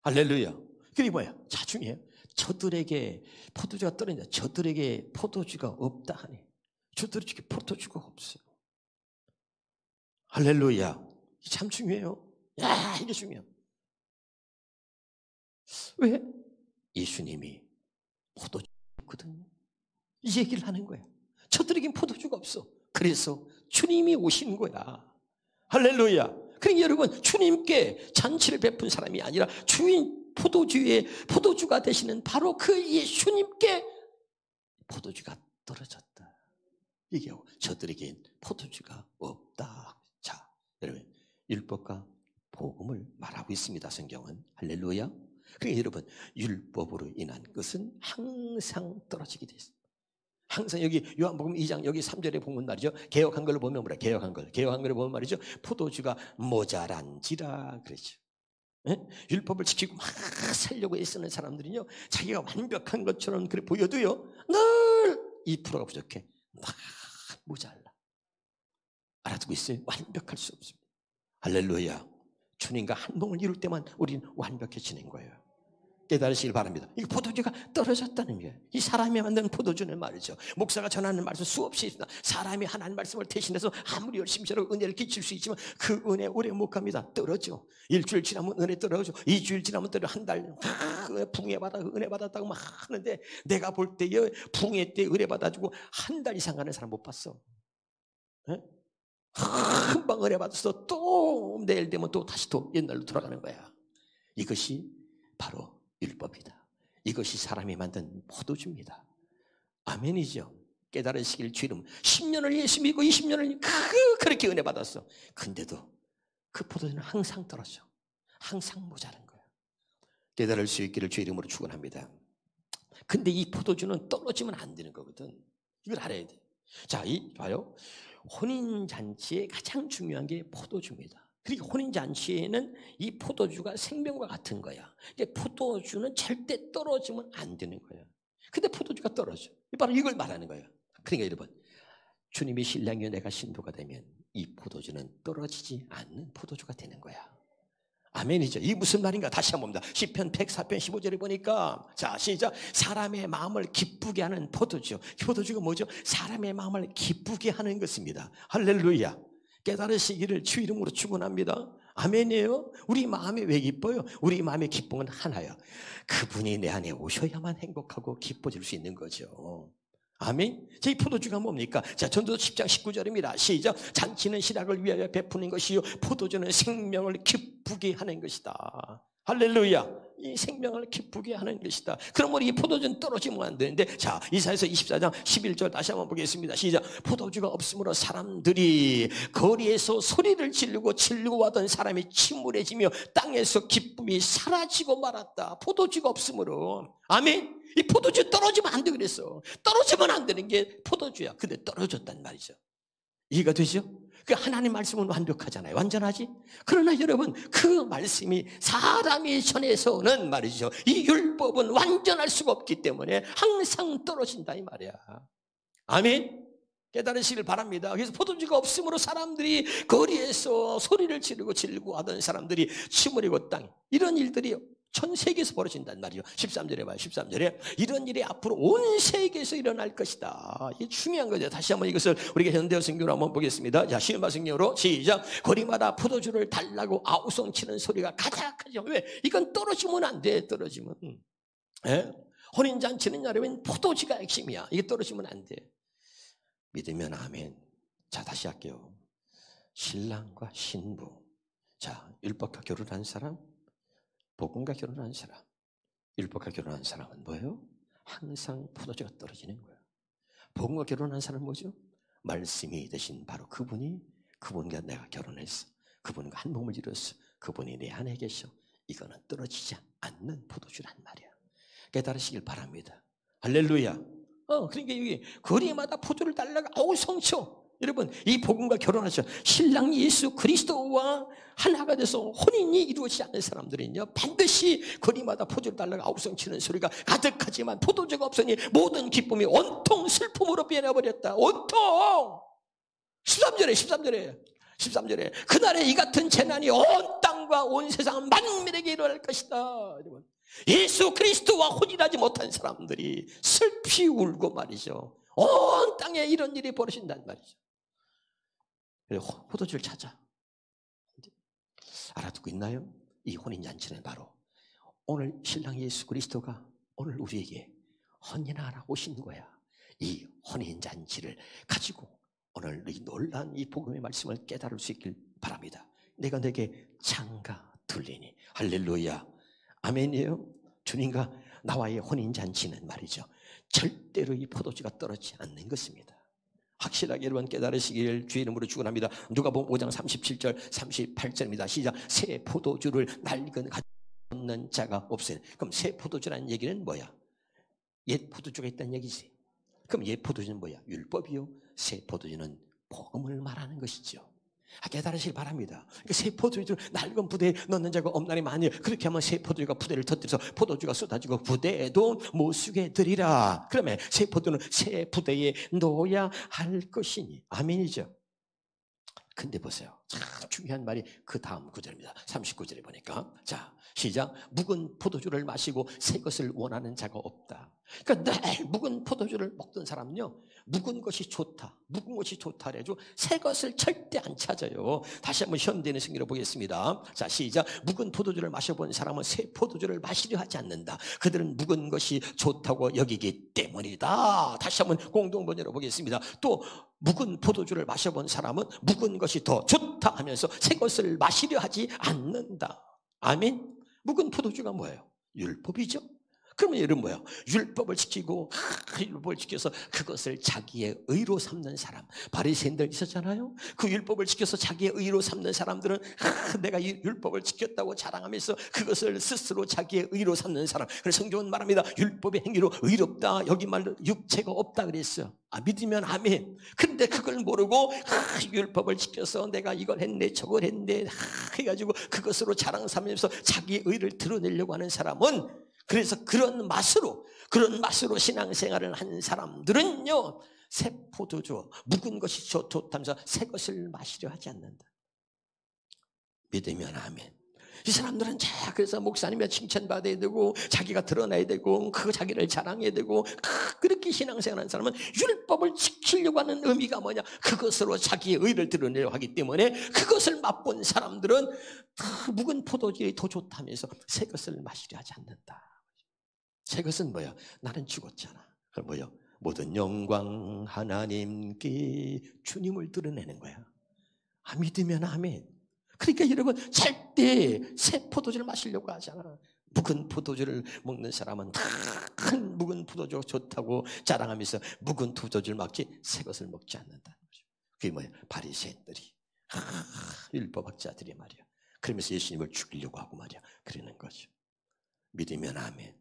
S1: 할렐루야. 그게 뭐야? 자, 중요해요. 저들에게 포도주가 떨어진다. 저들에게 포도주가 없다 하니. 저들에게 포도주가 없어요. 할렐루야. 참 중요해요. 야, 이게 중요해요. 왜? 예수님이 포도주거든요. 이 얘기를 하는 거야. 저들에겐 포도주가 없어. 그래서 주님이 오신 거야. 할렐루야. 그러니까 여러분, 주님께 잔치를 베푼 사람이 아니라 주인 포도주가 되시는 바로 그 예수님께 포도주가 떨어졌다. 얘기하고 저들에겐 포도주가 없다. 자, 여러분, 율법과 복음을 말하고 있습니다. 성경은. 할렐루야. 그러니까 여러분, 율법으로 인한 것은 항상 떨어지게 되어 있습니다. 항상 여기 요한복음 2장 여기 3절에 보면 말이죠. 개역한 걸로 보면 뭐라? 개역한 걸로 보면 말이죠. 포도주가 모자란지라 그랬죠. 예? 율법을 지키고 막 살려고 애쓰는 사람들은요, 자기가 완벽한 것처럼 그래 보여도요, 늘 2%가 부족해. 막 모자라. 알아두고 있어요? 완벽할 수 없습니다. 할렐루야. 주님과 한 몸을 이룰 때만 우리는 완벽해지는 거예요. 깨달으시길 바랍니다. 이 포도주가 떨어졌다는 거예요. 이 사람이 만든 포도주는 말이죠. 목사가 전하는 말씀 수없이 있습니다. 사람이 하나님 말씀을 대신해서 아무리 열심히 저러고 은혜를 끼칠 수 있지만 그 은혜 오래 못 갑니다. 떨어져. 일주일 지나면 은혜 떨어져. 2주일 지나면 떨어져. 한 달 붕해 받아 은혜 받았다고 막 하는데 내가 볼 때요 붕해 때 은혜 받아주고 한 달 이상 가는 사람 못 봤어. 네? 금방 은혜 받았어. 또 내일 되면 또 다시 또 옛날로 돌아가는 거야. 이것이 바로 율법이다. 이것이 사람이 만든 포도주입니다. 아멘이죠. 깨달으시길 주 이름. 10년을 예수 믿고 20년을 그렇게 은혜 받았어. 근데도 그 포도주는 항상 떨어져. 항상 모자란 거야. 깨달을 수 있기를 주 이름으로 축원합니다. 근데 이 포도주는 떨어지면 안 되는 거거든. 이걸 알아야 돼. 자, 봐요. 혼인잔치에 가장 중요한 게 포도주입니다. 그러니까 혼인잔치에는 이 포도주가 생명과 같은 거야. 포도주는 절대 떨어지면 안 되는 거야. 근데 포도주가 떨어져. 바로 이걸 말하는 거예요. 그러니까 여러분, 주님이 신랑이요 내가 신부가 되면 이 포도주는 떨어지지 않는 포도주가 되는 거야. 아멘이죠. 이게 무슨 말인가 다시 한번 봅니다. 시편 104편 15절에 보니까 자 시작. 사람의 마음을 기쁘게 하는 포도주. 포도주가 뭐죠? 사람의 마음을 기쁘게 하는 것입니다. 할렐루야. 깨달으시기를 주 이름으로 축원합니다. 아멘이에요. 우리 마음이 왜 기뻐요? 우리 마음의 기쁨은 하나야. 그분이 내 안에 오셔야만 행복하고 기뻐질 수 있는 거죠. 아멘. 이 포도주가 뭡니까? 자, 전도 10장 19절입니다. 시작. 잔치는 신학을 위하여 베푸는 것이요 포도주는 생명을 기쁘게 하는 것이다. 할렐루야. 이 생명을 기쁘게 하는 것이다. 그러면 이 포도주는 떨어지면 안 되는데, 자, 이사야서 24장 11절 다시 한번 보겠습니다. 시작. 포도주가 없으므로 사람들이 거리에서 소리를 지르고 하던 사람이 침울해지며 땅에서 기쁨이 사라지고 말았다. 포도주가 없으므로. 아멘. 이 포도주 떨어지면 안 돼 그랬어. 떨어지면 안 되는 게 포도주야. 근데 떨어졌단 말이죠. 이해가 되죠? 그 하나님 말씀은 완벽하잖아요. 완전하지? 그러나 여러분, 그 말씀이 사람이 전해서는 말이죠, 이 율법은 완전할 수가 없기 때문에 항상 떨어진다 이 말이야. 아멘? 깨달으시길 바랍니다. 그래서 포도주가 없으므로 사람들이 거리에서 소리를 지르고 질구하던 사람들이 침 흘리고 땅, 이런 일들이 전 세계에서 벌어진단 말이죠. 13절에 봐요. 13절에 이런 일이 앞으로 온 세계에서 일어날 것이다. 이게 중요한 거죠. 다시 한번 이것을 우리가 현대어 성경으로 한번 보겠습니다. 자, 시음바 성경으로 시작. 거리마다 포도주를 달라고 아우성치는 소리가 가득하죠. 왜? 이건 떨어지면 안 돼. 떨어지면. 예? 혼인잔치는 여러분 포도주가 핵심이야. 이게 떨어지면 안 돼. 믿으면 아멘. 자, 다시 할게요. 신랑과 신부. 자, 율법과 결혼한 사람, 복음과 결혼한 사람. 율법과 결혼한 사람은 뭐예요? 항상 포도주가 떨어지는 거예요. 복음과 결혼한 사람은 뭐죠? 말씀이 되신 바로 그분과 내가 결혼했어. 그분과 한 몸을 이뤘어. 그분이 내 안에 계셔. 이거는 떨어지지 않는 포도주란 말이야. 깨달으시길 바랍니다. 할렐루야. 그러니까 여기 거리마다 포도를 달라고 아우성쳐. 여러분, 이 복음과 결혼하셔. 신랑 예수 그리스도와 하나가 돼서 혼인이 이루어지지 않는 사람들은요, 반드시 거리마다 포도를 달라고 아우성치는 소리가 가득하지만 포도주가 없으니 모든 기쁨이 온통 슬픔으로 변해버렸다. 온통. 13절에 그날에 이 같은 재난이 온 땅과 온 세상 만민에게 일어날 것이다. 여러분, 예수 그리스도와 혼인하지 못한 사람들이 슬피 울고 말이죠, 온 땅에 이런 일이 벌어진단 말이죠. 포도주를 찾아. 알아듣고 있나요? 이 혼인잔치는 바로 오늘 신랑 예수 그리스도가 오늘 우리에게 혼인하러 오신 거야. 이 혼인잔치를 가지고 오늘 이 놀라운 이 복음의 말씀을 깨달을 수 있길 바랍니다. 내가 내게 창가 들리니. 할렐루야. 아멘이에요. 주님과 나와의 혼인잔치는 말이죠, 절대로 이 포도주가 떨어지지 않는 것입니다. 확실하게 여러분 깨달으시길 주의 이름으로 축원합니다. 누가복음 5장 37절 38절입니다. 시작. 새 포도주를 낡은 가죽 없는 자가 없어요. 그럼 새 포도주라는 얘기는 뭐야? 옛 포도주가 있다는 얘기지. 그럼 옛 포도주는 뭐야? 율법이요. 새 포도주는 복음을 말하는 것이죠. 깨달으시길 바랍니다. 그러니까 새 포도주를 낡은 부대에 넣는 자가 없나니 만일 그렇게 하면 새 포도주가 부대를 터뜨려서 포도주가 쏟아지고 부대에도 못 쓰게 되리라. 그러면 새 포도는 새 부대에 넣어야 할 것이니. 아멘이죠. 근데 보세요, 참 중요한 말이 그 다음 구절입니다. 39절에 보니까, 자 시작. 묵은 포도주를 마시고 새 것을 원하는 자가 없다. 그러니까 늘 묵은 포도주를 먹던 사람은요, 묵은 것이 좋다, 묵은 것이 좋다 그래가지고 새 것을 절대 안 찾아요. 다시 한번 현대인의 승리로 보겠습니다. 자 시작. 묵은 포도주를 마셔본 사람은 새 포도주를 마시려 하지 않는다. 그들은 묵은 것이 좋다고 여기기 때문이다. 다시 한번 공동번역으로 보겠습니다. 또 묵은 포도주를 마셔본 사람은 묵은 것이 더 좋다 하면서 새 것을 마시려 하지 않는다. 아멘. 묵은 포도주가 뭐예요? 율법이죠. 그러면 여러분 뭐예요? 율법을 지키고 율법을 지켜서 그것을 자기의 의로 삼는 사람, 바리새인들 있었잖아요. 그 율법을 지켜서 자기의 의로 삼는 사람들은 내가 이 율법을 지켰다고 자랑하면서 그것을 스스로 자기의 의로 삼는 사람. 그래서 성경은 말합니다. 율법의 행위로 의롭다, 여기 말로 육체가 없다 그랬어요. 믿으면 아멘. 근데 그걸 모르고 율법을 지켜서 내가 이걸 했네 저걸 했네 해가지고 그것으로 자랑 삼으면서 자기의 의를 드러내려고 하는 사람은, 그래서 그런 맛으로 신앙생활을 한 사람들은요, 새 포도주, 묵은 것이 좋다면서 새 것을 마시려 하지 않는다. 믿으면 아멘. 이 사람들은 그래서 목사님이 칭찬받아야 되고 자기가 드러나야 되고 그 자기를 자랑해야 되고, 그렇게 신앙생활하는 사람은 율법을 지키려고 하는 의미가 뭐냐, 그것으로 자기의 의를 드러내려고 하기 때문에 그것을 맛본 사람들은 묵은 포도주가 더 좋다면서 새 것을 마시려 하지 않는다. 새 것은 뭐야? 나는 죽었잖아. 그럼 뭐야? 모든 영광 하나님께, 주님을 드러내는 거야. 믿으면 아멘. 그러니까 여러분 절대 새 포도주를 마시려고 하잖아. 묵은 포도주를 먹는 사람은 큰 묵은 포도주가 좋다고 자랑하면서 묵은 포도주를 먹지 새 것을 먹지 않는다는 거죠. 그게 뭐야? 바리새인들이, 율법학자들이 말이야. 그러면서 예수님을 죽이려고 하고 말이야. 그러는 거죠. 믿으면 아멘.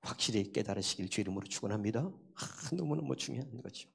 S1: 확실히 깨달으시길 주 이름으로 축원합니다. 너무너무 중요한 거죠.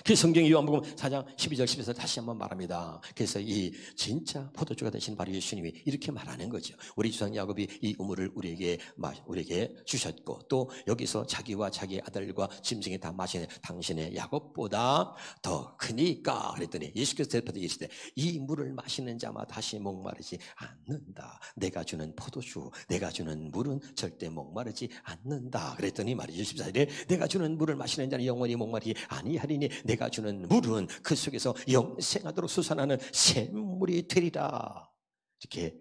S1: 그래서 성경 요한복음 4장 12절 13절 다시 한번 말합니다. 그래서 이 진짜 포도주가 되신 바로 예수님이 이렇게 말하는 거죠. 우리 주상 야곱이 이 우물을 우리에게 주셨고, 또 여기서 자기와 자기 아들과 짐승이 다 마시는 당신의 야곱보다 더 크니까 그랬더니 예수께서 대답하되 이르시되 이 물을 마시는 자마다 다시 목마르지 않는다. 내가 주는 포도주, 내가 주는 물은 절대 목마르지 않는다. 그랬더니 말이죠. 14절에 내가 주는 물을 마시는 자는 영원히 목마르지 아니하리니 내가 주는 물은 그 속에서 영생하도록 솟아나는 샘물이 되리라. 이렇게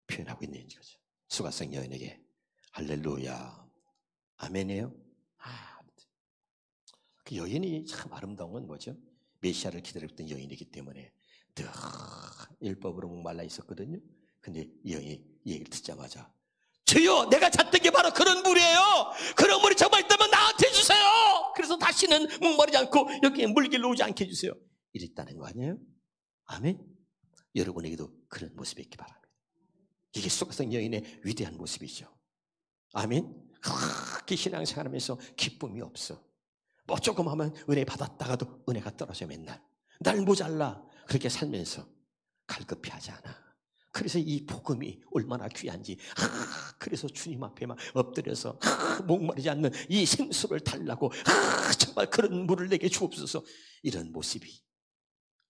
S1: 표현하고 있는 거죠. 수가성 여인에게. 할렐루야. 아멘이에요. 그 여인이 참 아름다운 건 뭐죠? 메시아를 기다렸던 여인이기 때문에 늘 율법으로 목말라 있었거든요. 근데 이 여인이 이 얘기를 듣자마자 주여, 내가 찾던 게 바로 그런 물이에요. 그런 물이 정말 있다면 나한테 주세요. 그래서 다시는 목마르지 않고 여기에 물길로 오지 않게 해주세요. 이랬다는 거 아니에요? 아멘. 여러분에게도 그런 모습이 있기 바랍니다. 이게 수가성 여인의 위대한 모습이죠. 아멘. 그렇게 신앙생활하면서 기쁨이 없어. 뭐 조금 하면 은혜 받았다가도 은혜가 떨어져. 맨날 날 모자라 그렇게 살면서 갈급히 하지 않아. 그래서 이 복음이 얼마나 귀한지, 그래서 주님 앞에 막 엎드려서 목마르지 않는 이 생수를 달라고, 정말 그런 물을 내게 주옵소서. 이런 모습이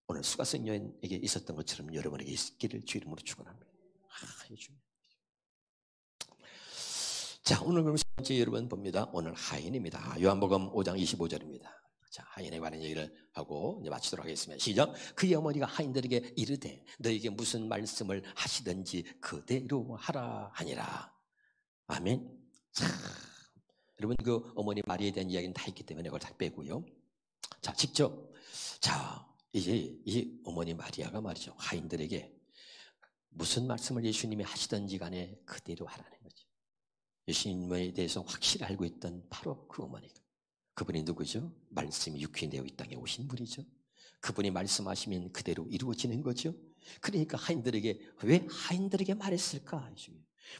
S1: 오늘 수가성 여인에게 있었던 것처럼 여러분에게 있기를 주 이름으로 축원합니다. 자, 오늘 그럼 세 번째 여러분 봅니다. 오늘 하인입니다. 요한복음 5장 25절입니다. 자, 하인에 관한 얘기를 하고 이제 마치도록 하겠습니다. 시작. 그의 어머니가 하인들에게 이르되 너에게 무슨 말씀을 하시든지 그대로 하라 하니라. 아멘. 자, 여러분 그 어머니 마리아에 대한 이야기는 다 있기 때문에 그걸 다 빼고요. 자, 직접 이제 이 어머니 마리아가 말이죠, 하인들에게 무슨 말씀을 예수님이 하시든지 간에 그대로 하라는 거죠. 예수님에 대해서 확실히 알고 있던 바로 그 어머니가, 그분이 누구죠? 말씀이 육신이 되어 이 땅에 오신 분이죠. 그분이 말씀하시면 그대로 이루어지는 거죠. 그러니까 왜 하인들에게 말했을까?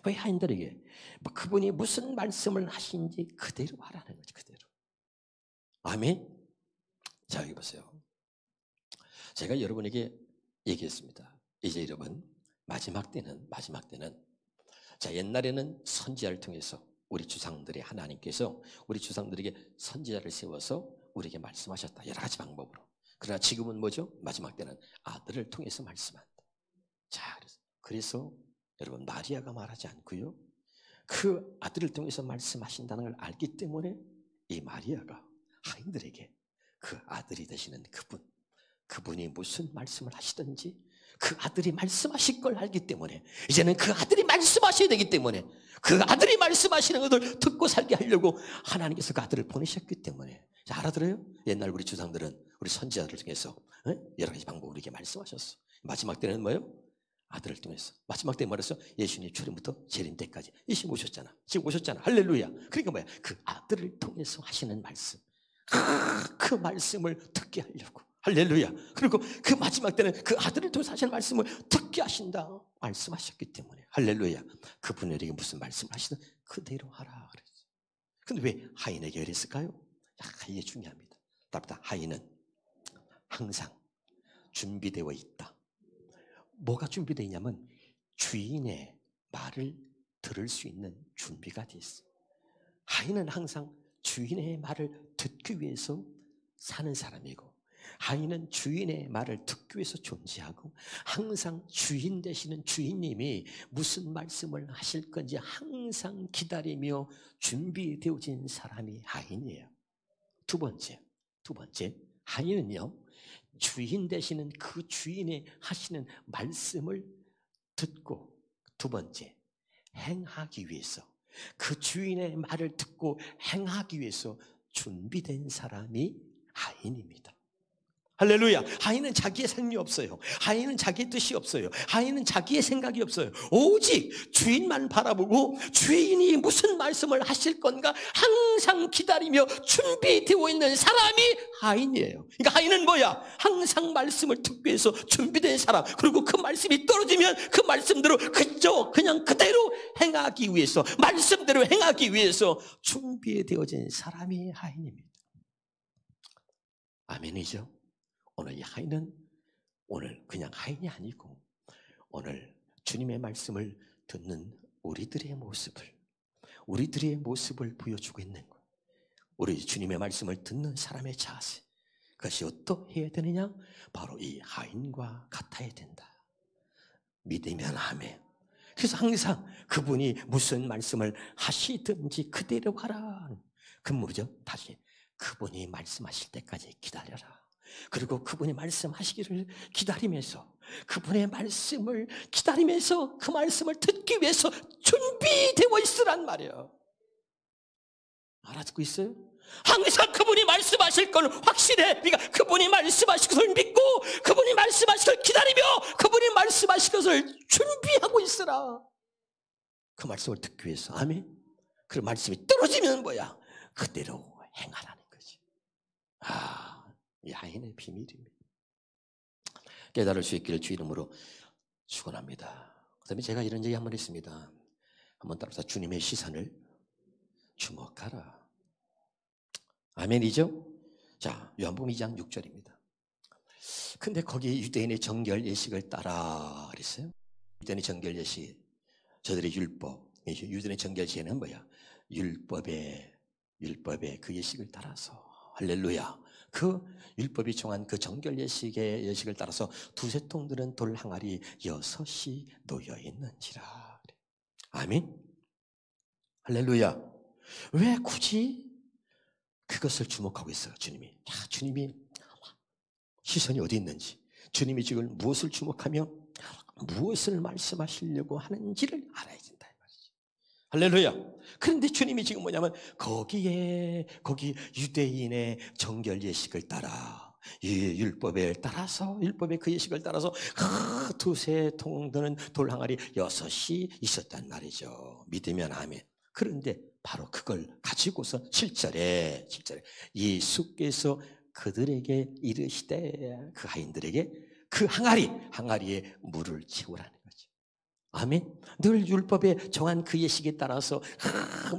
S1: 왜 하인들에게? 그분이 무슨 말씀을 하신지 그대로 하라는 거죠. 그대로. 아멘. 자, 여기 보세요. 제가 여러분에게 얘기했습니다. 이제 여러분 마지막 때는 자, 옛날에는 선지자를 통해서 우리 주상들의 하나님께서 우리 주상들에게 선지자를 세워서 우리에게 말씀하셨다. 여러 가지 방법으로. 그러나 지금은 뭐죠? 마지막 때는 아들을 통해서 말씀한다. 자, 그래서 여러분 마리아가 말하지 않고요, 그 아들을 통해서 말씀하신다는 걸 알기 때문에 이 마리아가 하인들에게 그 아들이 되시는 그분이 무슨 말씀을 하시든지 그 아들이 말씀하실 걸 알기 때문에 이제는 그 아들이 말씀하셔야 되기 때문에 그 아들이 말씀하시는 것을 듣고 살게 하려고 하나님께서 그 아들을 보내셨기 때문에. 자, 알아들어요? 옛날 우리 주상들은 우리 선지자들 중에서 여러 가지 방법으로 이렇게 말씀하셨어. 마지막 때는 뭐예요? 아들을 통해서. 마지막 때 말했어. 예수님 출현부터 재림 때까지 예수님 오셨잖아. 지금 오셨잖아. 할렐루야. 그러니까 뭐야? 그 아들을 통해서 하시는 말씀, 그 말씀을 듣게 하려고. 할렐루야. 그리고 그 마지막 때는 그 아들을 통해서 하시는 말씀을 듣게 하신다 말씀하셨기 때문에. 할렐루야. 그분에게 무슨 말씀을 하시든 그대로 하라 그랬어요. 근데 왜 하인에게 그랬을까요? 이게 중요합니다. 답답. 하인은 항상 준비되어 있다. 뭐가 준비되어 있냐면 주인의 말을 들을 수 있는 준비가 되어 있어요. 하인은 항상 주인의 말을 듣기 위해서 사는 사람이고, 하인은 주인의 말을 듣기 위해서 존재하고, 항상 주인 되시는 주인님이 무슨 말씀을 하실 건지 항상 기다리며 준비되어진 사람이 하인이에요. 두 번째, 하인은요, 주인 되시는 그 주인의 하시는 말씀을 듣고, 두 번째, 행하기 위해서, 그 주인의 말을 듣고 행하기 위해서 준비된 사람이 하인입니다. 할렐루야. 하인은 자기의 생각이 없어요. 하인은 자기의 뜻이 없어요. 하인은 자기의 생각이 없어요. 오직 주인만 바라보고 주인이 무슨 말씀을 하실 건가 항상 기다리며 준비되어 있는 사람이 하인이에요. 그러니까 하인은 뭐야? 항상 말씀을 듣기 위해서 준비된 사람, 그리고 그 말씀이 떨어지면 그 말씀대로 그냥 그대로 행하기 위해서, 말씀대로 행하기 위해서 준비되어진 사람이 하인입니다. 아멘이죠? 오늘 이 하인은 오늘 그냥 하인이 아니고 오늘 주님의 말씀을 듣는 우리들의 모습을 보여주고 있는 거예요. 우리 주님의 말씀을 듣는 사람의 자세, 그것이 어떻게 해야 되느냐? 바로 이 하인과 같아야 된다. 믿으면 아멘. 그래서 항상 그분이 무슨 말씀을 하시든지 그대로 하라. 그 뭐죠? 다시 그분이 말씀하실 때까지 기다려라. 그리고 그분이 말씀하시기를 기다리면서 그분의 말씀을 기다리면서 그 말씀을 듣기 위해서 준비되어 있으란 말이에요. 알아듣고 있어요? 항상 그분이 말씀하실 걸 확신해. 그러니까 그분이 말씀하실 것을 믿고 그분이 말씀하실 것을 기다리며 그분이 말씀하실 것을 준비하고 있으라. 그 말씀을 듣기 위해서. 아멘. 그 말씀이 떨어지면 뭐야? 그대로 행하라는 거지. 이 하인의 비밀입니다. 깨달을 수 있기를 주 이름으로 축원합니다. 그 다음에 제가 이런 얘기 한번 했습니다. 한번 따라서 주님의 시선을 주목하라. 아멘이죠? 자, 요한복음 2장 6절입니다. 근데 거기 유대인의 정결 예식을 따라 그랬어요. 유대인의 정결 예식, 저들의 율법, 유대인의 정결 예식은 뭐야? 율법의 그 예식을 따라서. 할렐루야. 그 율법이 정한 그 정결 예식을 따라서 두세 통 드는 돌 항아리 6이 놓여 있는지라. 아멘. 할렐루야. 왜 굳이 그것을 주목하고 있어요, 주님이? 주님이 시선이 어디 있는지, 주님이 지금 무엇을 주목하며 무엇을 말씀하시려고 하는지를 알아야 된다 이 말이지. 할렐루야. 그런데 주님이 지금 뭐냐면 거기 유대인의 정결 예식을 따라 율법에 따라서 율법의 그 예식을 따라서 두세 통 드는 돌 항아리 6이 있었단 말이죠. 믿으면 아멘. 그런데 바로 그걸 가지고서 7절에 예수께서 그들에게 이르시되 그 하인들에게 그 항아리에 물을 채우라는 거죠. 아멘. 늘 율법에 정한 그 예식에 따라서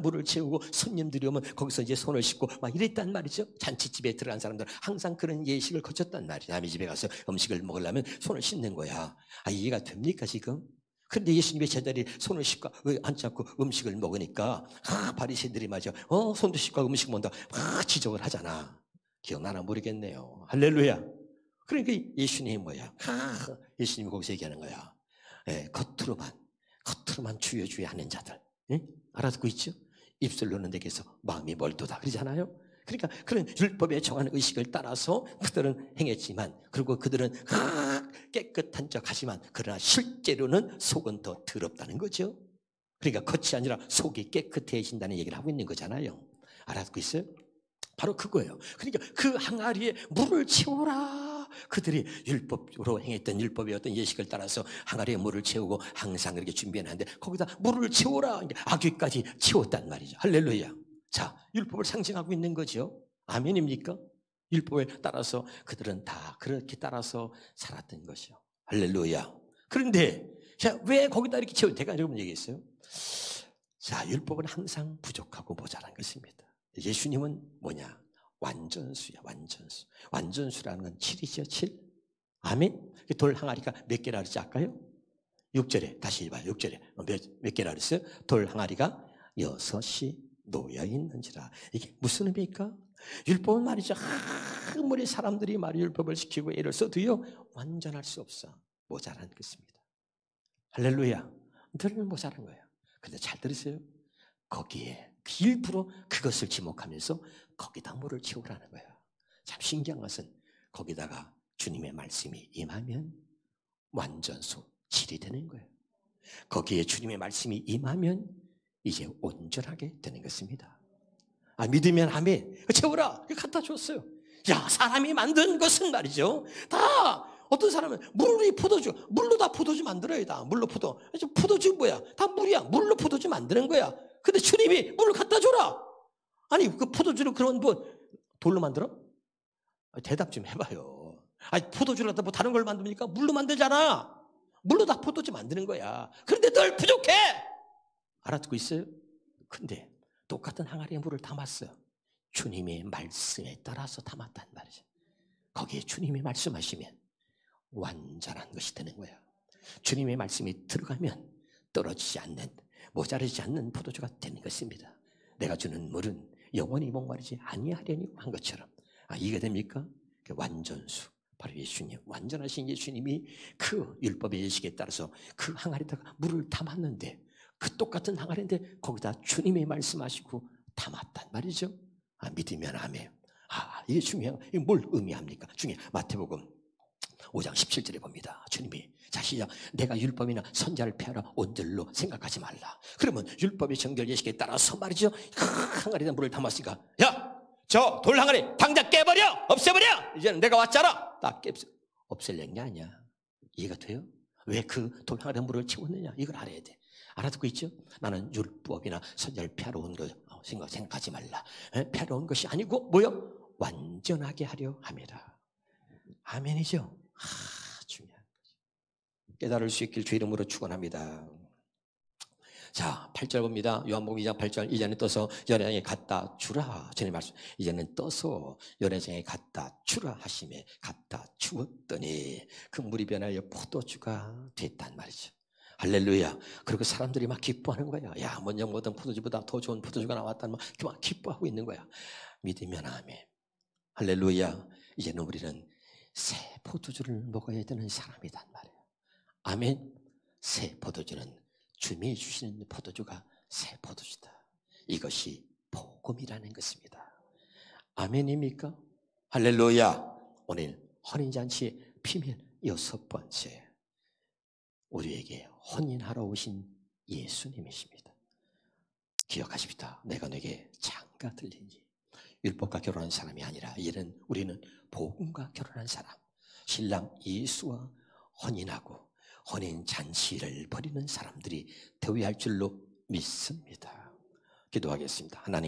S1: 물을 채우고 손님들이 오면 거기서 이제 손을 씻고 막 이랬단 말이죠. 잔치집에 들어간 사람들 항상 그런 예식을 거쳤단 말이죠. 남의 집에 가서 음식을 먹으려면 손을 씻는 거야. 이해가 됩니까 지금? 그런데 예수님의 제자들이 손을 씻고 앉지 않고 음식을 먹으니까 바리새인들이 말이죠. 손도 씻고 음식 먹는다 지적을 하잖아. 기억나나 모르겠네요. 할렐루야. 그러니까 예수님이 뭐야? 예수님이 거기서 얘기하는 거야. 겉으로만 주여 하는 자들. 알아듣고 있죠? 입술로는 내게서 마음이 멀도다 그러잖아요. 그러니까 그런 율법에 정한 의식을 따라서 그들은 행했지만, 그리고 그들은 깨끗한 척하지만 그러나 실제로는 속은 더 더럽다는 거죠. 그러니까 겉이 아니라 속이 깨끗해진다는 얘기를 하고 있는 거잖아요. 알아듣고 있어요? 바로 그거예요. 그러니까 그 항아리에 물을 채우라. 그들이 율법으로 행했던 율법의 어떤 예식을 따라서 항아리에 물을 채우고 항상 그렇게 준비해놨는데 거기다 물을 채우라. 아귀까지 채웠단 말이죠. 할렐루야. 자, 율법을 상징하고 있는 거죠. 아멘입니까? 율법에 따라서 그들은 다 그렇게 따라서 살았던 것이요. 할렐루야. 그런데 자, 왜 거기다 이렇게 채워? 제가 여러분 얘기했어요. 자, 율법은 항상 부족하고 모자란 것입니다. 예수님은 뭐냐? 완전수야, 완전수. 완전수라는 건 7이죠, 7. 아멘? 돌 항아리가 몇 개라 그랬지, 아까요? 6절에, 다시 봐요, 6절에. 몇 개라 그랬어요? 돌 항아리가 6이 놓여 있는지라. 이게 무슨 의미입니까? 율법은 말이죠. 아무리 사람들이 율법을 지키고 애를 써도요, 완전할 수 없어. 모자란 것입니다. 할렐루야. 늘 모자란 거예요. 근데 잘 들으세요. 거기에 일부러 그것을 지목하면서 거기다 물을 채우라는 거예요. 참 신기한 것은 거기다가 주님의 말씀이 임하면 완전수, 질이 되는 거예요. 거기에 주님의 말씀이 임하면 이제 온전하게 되는 것입니다. 믿으면 아멘. 채우라. 갖다 줬어요. 야, 사람이 만든 것은 말이죠. 다 어떤 사람은 물로 다 포도주 만들어요. 다 물로 포도주 뭐야? 다 물이야. 물로 포도주 만드는 거야. 근데 주님이 물을 갖다 줘라. 아니 그 포도주를 그런 돌로 만들어? 대답 좀 해봐요. 포도주를 갖다 다른 걸 만듭니까? 물로 만들잖아. 물로 다 포도주 만드는 거야. 그런데 늘 부족해. 알아듣고 있어요? 근데 똑같은 항아리에 물을 담았어요. 주님의 말씀에 따라서 담았단 말이죠. 거기에 주님이 말씀하시면 완전한 것이 되는 거야. 주님의 말씀이 들어가면 떨어지지 않는, 모자르지 않는 포도주가 되는 것입니다. 내가 주는 물은 영원히 목마르지 아니하려니 한 것처럼. 이게 됩니까? 그 완전수, 바로 예수님, 완전하신 예수님이 그 율법의 예식에 따라서 그 항아리에다가 물을 담았는데, 그 똑같은 항아리인데 거기다 주님이 말씀하시고 담았단 말이죠. 믿으면 아멘. 이게 중요한, 이게 뭘 의미합니까? 중요해. 마태복음 5장 17절에 봅니다. 주님이 시작. 내가 율법이나 선지자를 폐하라 온들로 생각하지 말라. 그러면 율법의 정결 예식에 따라서 말이죠, 그 항아리에다 물을 담았으니까, 야, 저 돌 항아리 당장 깨버려, 없애버려. 이제는 내가 왔잖아. 딱 없앨려는 게 아니야. 이해가 돼요? 왜 그 돌 항아리에 물을 채웠느냐, 이걸 알아야 돼. 알아듣고 있죠? 나는 율법이나 선지자를 폐하러 온 거 생각하지 말라. 폐하러 온 것이 아니고 뭐요? 완전하게 하려 함이라. 아멘이죠? 중요한 거죠. 깨달을 수 있길 주 이름으로 축원합니다. 자, 8절 봅니다. 요한복음 2장 8절. 이제는 떠서 열애장에 갖다 주라. 주님 말씀. 이제는 떠서 열애장에 갖다 주라 하심에 갖다 주었더니 그 물이 변하여 포도주가 됐단 말이죠. 할렐루야. 그리고 사람들이 막 기뻐하는 거야. 야, 먼저 먹던 포도주보다 더 좋은 포도주가 나왔다. 막 기뻐하고 있는 거야. 믿으면 아멘. 할렐루야. 이제는 우리는 새 포도주를 먹어야 되는 사람이란 말이에요. 아멘. 새 포도주는 주님이 주시는 포도주가 새 포도주다. 이것이 복음이라는 것입니다. 아멘입니까? 할렐루야. 오늘 혼인잔치의 비밀 6번째. 우리에게 혼인하러 오신 예수님이십니다. 기억하십시다. 내가 내게 장가 들리니 율법과 결혼한 사람이 아니라 이제는 우리는 복음과 결혼한 사람, 신랑 예수와 혼인하고 혼인 잔치를 벌이는 사람들이 되어야 할 줄로 믿습니다. 기도하겠습니다. 하나님.